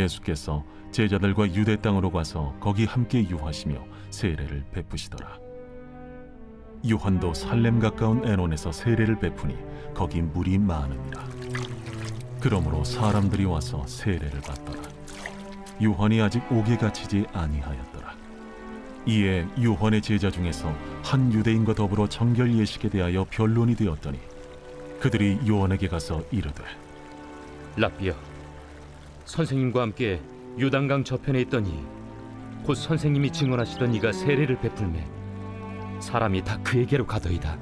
예수께서 제자들과 유대 땅으로 가서 거기 함께 유하시며 세례를 베푸시더라. 요한도 살렘 가까운 에논에서 세례를 베푸니 거기 물이 많으니라. 그러므로 사람들이 와서 세례를 받더라. 요한이 아직 옥에 갇히지 아니하였더라. 이에 요한의 제자 중에서 한 유대인과 더불어 정결 예식에 대하여 변론이 되었더니 그들이 요한에게 가서 이르되, 랍비여, 선생님과 함께 요단강 저편에 있더니 곧 선생님이 증언하시던 이가 세례를 베풀매 사람이 다 그에게로 가더이다.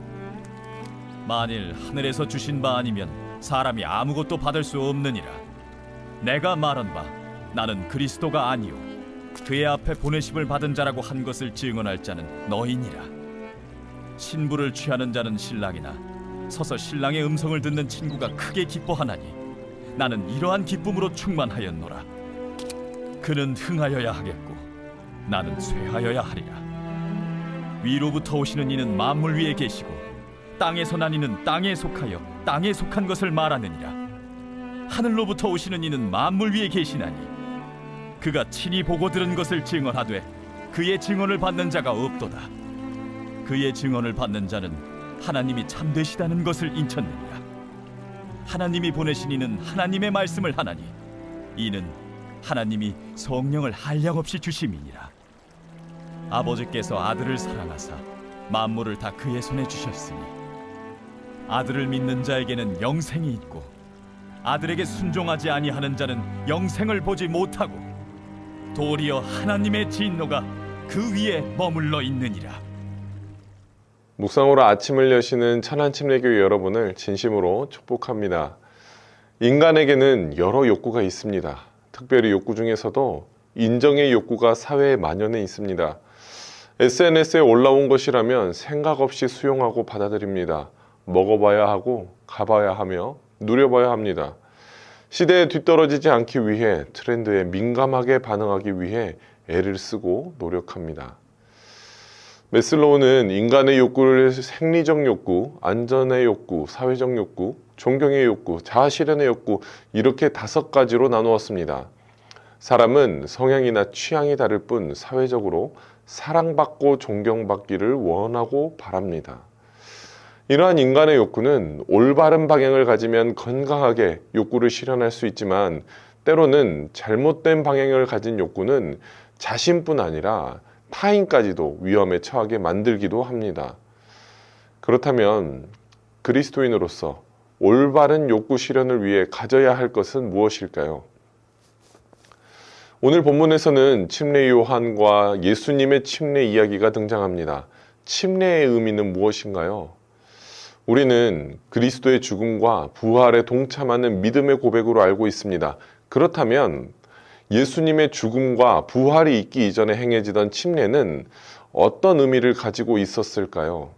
만일 하늘에서 주신 바 아니면 사람이 아무것도 받을 수 없느니라. 내가 말한 바 나는 그리스도가 아니요 그의 앞에 보내심을 받은 자라고 한 것을 증언할 자는 너희니라. 신부를 취하는 자는 신랑이나 서서 신랑의 음성을 듣는 친구가 크게 기뻐하나니 나는 이러한 기쁨으로 충만하였노라. 그는 흥하여야 하겠고 나는 쇠하여야 하리라. 위로부터 오시는 이는 만물 위에 계시고 땅에서 난 이는 땅에 속하여 땅에 속한 것을 말하느니라. 하늘로부터 오시는 이는 만물 위에 계시나니 그가 친히 보고 들은 것을 증언하되 그의 증언을 받는 자가 없도다. 그의 증언을 받는 자는 하나님이 참되시다는 것을 인쳤느니라. 하나님이 보내신 이는 하나님의 말씀을 하나니 이는 하나님이 성령을 한량없이 주심이니라. 아버지께서 아들을 사랑하사 만물을 다 그의 손에 주셨으니 아들을 믿는 자에게는 영생이 있고 아들에게 순종하지 아니하는 자는 영생을 보지 못하고 도리어 하나님의 진노가 그 위에 머물러 있느니라. 묵상으로 아침을 여시는 천안침례교회 여러분을 진심으로 축복합니다. 인간에게는 여러 욕구가 있습니다. 특별히 욕구 중에서도 인정의 욕구가 사회에 만연해 있습니다. SNS에 올라온 것이라면 생각 없이 수용하고 받아들입니다. 먹어봐야 하고 가봐야 하며 누려봐야 합니다. 시대에 뒤떨어지지 않기 위해 트렌드에 민감하게 반응하기 위해 애를 쓰고 노력합니다. 매슬로우는 인간의 욕구를 생리적 욕구, 안전의 욕구, 사회적 욕구, 존경의 욕구, 자아실현의 욕구 이렇게 5가지로 나누었습니다. 사람은 성향이나 취향이 다를 뿐 사회적으로 사랑받고 존경받기를 원하고 바랍니다. 이러한 인간의 욕구는 올바른 방향을 가지면 건강하게 욕구를 실현할 수 있지만 때로는 잘못된 방향을 가진 욕구는 자신뿐 아니라 타인까지도 위험에 처하게 만들기도 합니다. 그렇다면 그리스도인으로서 올바른 욕구 실현을 위해 가져야 할 것은 무엇일까요? 오늘 본문에서는 침례 요한과 예수님의 침례 이야기가 등장합니다. 침례의 의미는 무엇인가요? 우리는 그리스도의 죽음과 부활에 동참하는 믿음의 고백으로 알고 있습니다. 그렇다면 예수님의 죽음과 부활이 있기 이전에 행해지던 침례는 어떤 의미를 가지고 있었을까요?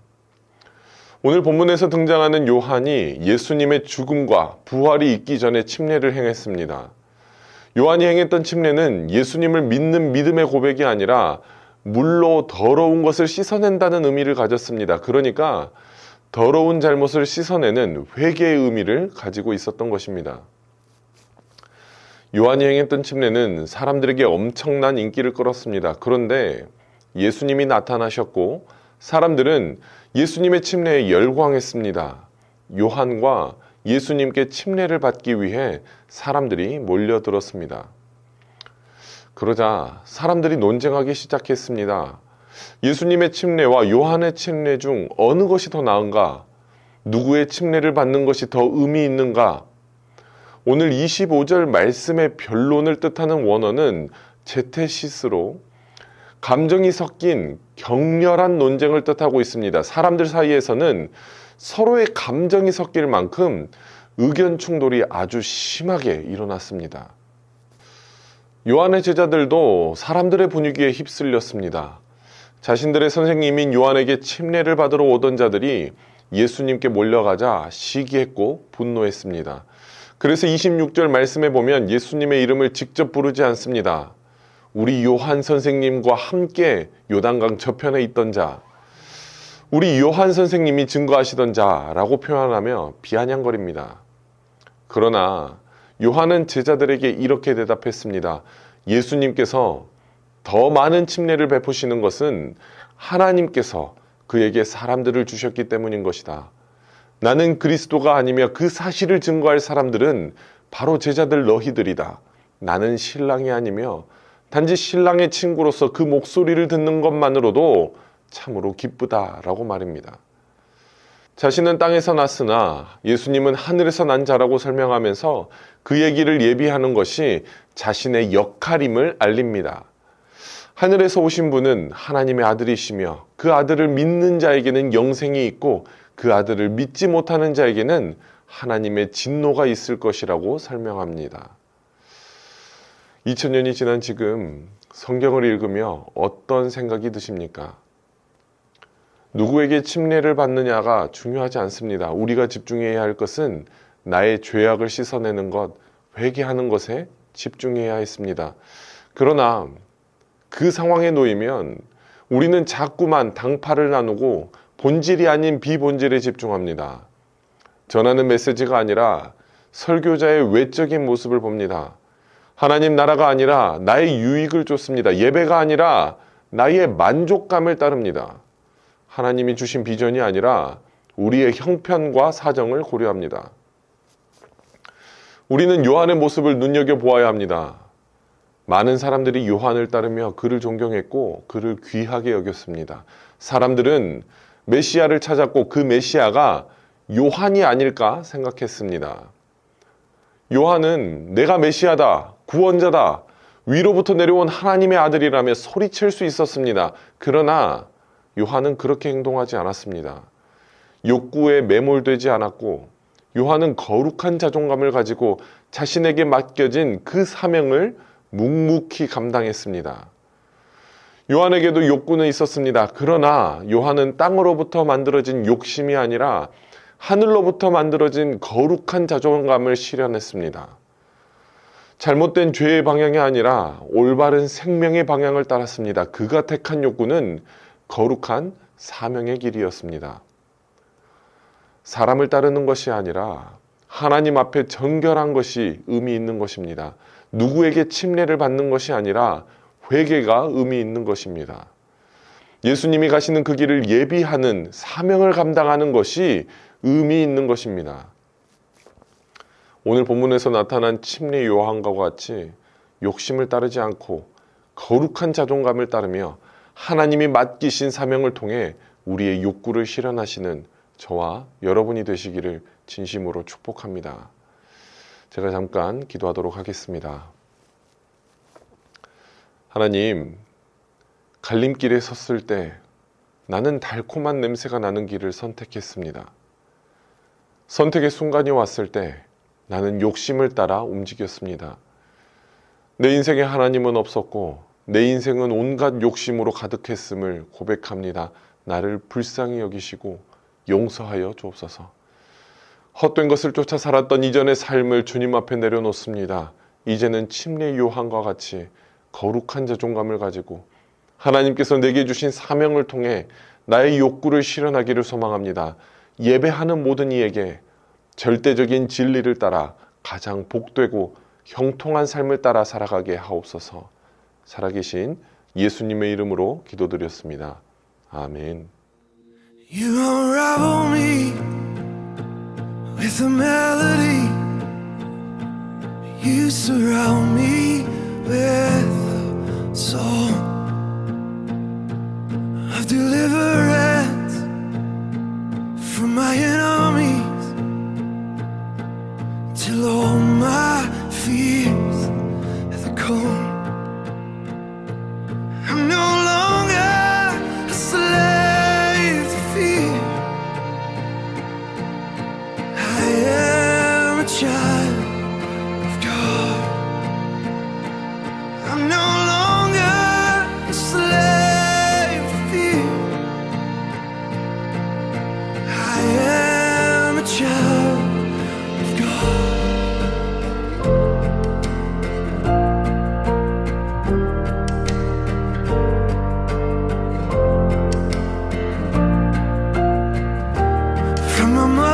오늘 본문에서 등장하는 요한이 예수님의 죽음과 부활이 있기 전에 침례를 행했습니다. 요한이 행했던 침례는 예수님을 믿는 믿음의 고백이 아니라 물로 더러운 것을 씻어낸다는 의미를 가졌습니다. 그러니까 더러운 잘못을 씻어내는 회개의 의미를 가지고 있었던 것입니다. 요한이 행했던 침례는 사람들에게 엄청난 인기를 끌었습니다. 그런데 예수님이 나타나셨고 사람들은 예수님의 침례에 열광했습니다. 요한과 예수님께 침례를 받기 위해 사람들이 몰려들었습니다. 그러자 사람들이 논쟁하기 시작했습니다. 예수님의 침례와 요한의 침례 중 어느 것이 더 나은가? 누구의 침례를 받는 것이 더 의미 있는가? 오늘 25절 말씀의 변론을 뜻하는 원어는 제테시스로 감정이 섞인 격렬한 논쟁을 뜻하고 있습니다. 사람들 사이에서는 서로의 감정이 섞일 만큼 의견 충돌이 아주 심하게 일어났습니다. 요한의 제자들도 사람들의 분위기에 휩쓸렸습니다. 자신들의 선생님인 요한에게 침례를 받으러 오던 자들이 예수님께 몰려가자 시기했고 분노했습니다. 그래서 26절 말씀에 보면 예수님의 이름을 직접 부르지 않습니다. 우리 요한 선생님과 함께 요단강 저편에 있던 자, 우리 요한 선생님이 증거하시던 자라고 표현하며 비아냥거립니다. 그러나 요한은 제자들에게 이렇게 대답했습니다. 예수님께서 더 많은 침례를 베푸시는 것은 하나님께서 그에게 사람들을 주셨기 때문인 것이다. 나는 그리스도가 아니며 그 사실을 증거할 사람들은 바로 제자들 너희들이다. 나는 신랑이 아니며 단지 신랑의 친구로서 그 목소리를 듣는 것만으로도 참으로 기쁘다라고 말입니다. 자신은 땅에서 났으나 예수님은 하늘에서 난 자라고 설명하면서 그 얘기를 예비하는 것이 자신의 역할임을 알립니다. 하늘에서 오신 분은 하나님의 아들이시며 그 아들을 믿는 자에게는 영생이 있고 그 아들을 믿지 못하는 자에게는 하나님의 진노가 있을 것이라고 설명합니다. 2000년이 지난 지금 성경을 읽으며 어떤 생각이 드십니까? 누구에게 침례를 받느냐가 중요하지 않습니다. 우리가 집중해야 할 것은 나의 죄악을 씻어내는 것, 회개하는 것에 집중해야 했습니다. 그러나 그 상황에 놓이면 우리는 자꾸만 당파를 나누고 본질이 아닌 비본질에 집중합니다. 전하는 메시지가 아니라 설교자의 외적인 모습을 봅니다. 하나님 나라가 아니라 나의 유익을 쫓습니다. 예배가 아니라 나의 만족감을 따릅니다. 하나님이 주신 비전이 아니라 우리의 형편과 사정을 고려합니다. 우리는 요한의 모습을 눈여겨보아야 합니다. 많은 사람들이 요한을 따르며 그를 존경했고 그를 귀하게 여겼습니다. 사람들은 메시아를 찾았고 그 메시아가 요한이 아닐까 생각했습니다. 요한은 내가 메시아다, 구원자다, 위로부터 내려온 하나님의 아들이라며 소리칠 수 있었습니다. 그러나 요한은 그렇게 행동하지 않았습니다. 욕구에 매몰되지 않았고 요한은 거룩한 자존감을 가지고 자신에게 맡겨진 그 사명을 묵묵히 감당했습니다. 요한에게도 욕구는 있었습니다. 그러나 요한은 땅으로부터 만들어진 욕심이 아니라 하늘로부터 만들어진 거룩한 자존감을 실현했습니다. 잘못된 죄의 방향이 아니라 올바른 생명의 방향을 따랐습니다. 그가 택한 욕구는 거룩한 사명의 길이었습니다. 사람을 따르는 것이 아니라 하나님 앞에 정결한 것이 의미 있는 것입니다. 누구에게 침례를 받는 것이 아니라 회개가 의미 있는 것입니다. 예수님이 가시는 그 길을 예비하는 사명을 감당하는 것이 의미 있는 것입니다. 오늘 본문에서 나타난 침례 요한과 같이 욕심을 따르지 않고 거룩한 자존감을 따르며 하나님이 맡기신 사명을 통해 우리의 욕구를 실현하시는 저와 여러분이 되시기를 진심으로 축복합니다. 제가 잠깐 기도하도록 하겠습니다. 하나님, 갈림길에 섰을 때 나는 달콤한 냄새가 나는 길을 선택했습니다. 선택의 순간이 왔을 때 나는 욕심을 따라 움직였습니다. 내 인생에 하나님은 없었고 내 인생은 온갖 욕심으로 가득했음을 고백합니다. 나를 불쌍히 여기시고 용서하여 주옵소서. 헛된 것을 쫓아 살았던 이전의 삶을 주님 앞에 내려놓습니다. 이제는 침례 요한과 같이 거룩한 자존감을 가지고 하나님께서 내게 주신 사명을 통해 나의 욕구를 실현하기를 소망합니다. 예배하는 모든 이에게 절대적인 진리를 따라 가장 복되고 형통한 삶을 따라 살아가게 하옵소서. 살아계신 예수님의 이름으로 기도드렸습니다. 아멘. You unravel me with a melody. You surround me with a song of deliverance from my enemies, till all my fears have gone. I'm no longer a slave to fear. I am a child of God. I'm no longer a slave to fear. I am a child of God. From my